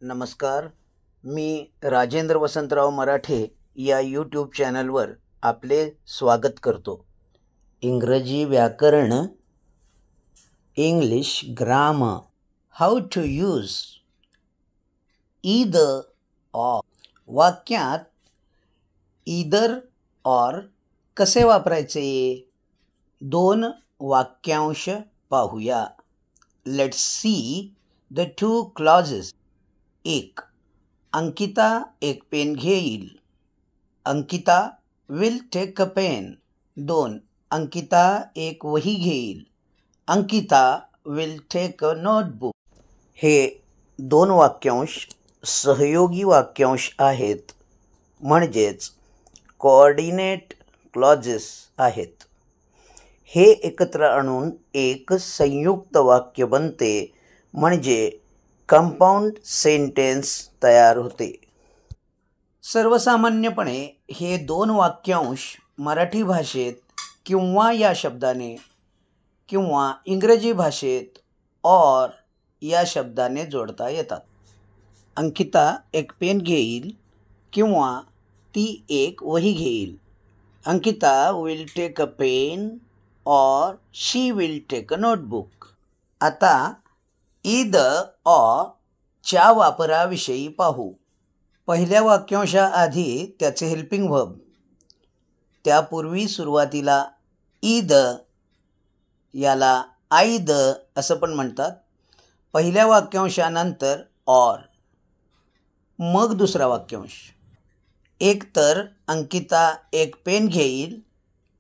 नमस्कार. मी राजेंद्र वसंतराव मराठे या यूट्यूब चॅनलवर आपले स्वागत करतो. इंग्रजी व्याकरण, English grammar, how to use either or. वाक्यात ईदर ऑर कसे वापरायचे? दोन वाक्यांश पाहूया. Let's see the two clauses. 1. Ankita एक पेन घेईल. Ankita will take a pen. 2. Ankita एक वही घेईल. Ankita will take a notebook. हे दोन वाक्यांश सहयोगी वाक्यांश आहेत, म्हणजेच कोऑर्डिनेट क्लॉजेस आहेत. हे एकत्र आणून एक संयुक्त वाक्य बनते, म्हणजे कंपाऊंड सेंटेन्स तयार होते. सर्वसामान्यपणे हे दोन वाक्यांश मराठी भाषेत किंवा या शब्दाने किंवा इंग्रजी भाषेत ऑर या शब्दाने जोडता येतात. अंकिता एक पेन घेईल किंवा ती एक वही घेईल. Ankita will take a pen और she will take a notebook. आता ईदर ऑर च्या वापराविषयी पाहू. पहिल्या वाक्यांशाआधी त्याचे हेल्पिंग व्हर्ब. त्यापूर्वी सुरुवातीला ईदर याला आयदर असं पण म्हणतात. पहिल्या वाक्यांशानंतर ऑर, मग दुसरा वाक्यांश. एक तर अंकिता एक पेन घेईल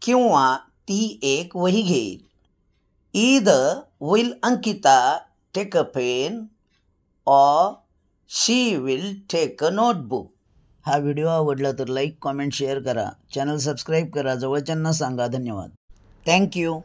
किंवा ती एक वही घेईल. Either will Ankita take a pen और she will take a notebook. हा व्हिडिओ आवडला तर लाईक, कॉमेंट, शेअर करा. चॅनल सबस्क्राईब करा. जवळच्यांना सांगा. धन्यवाद. थँक्यू.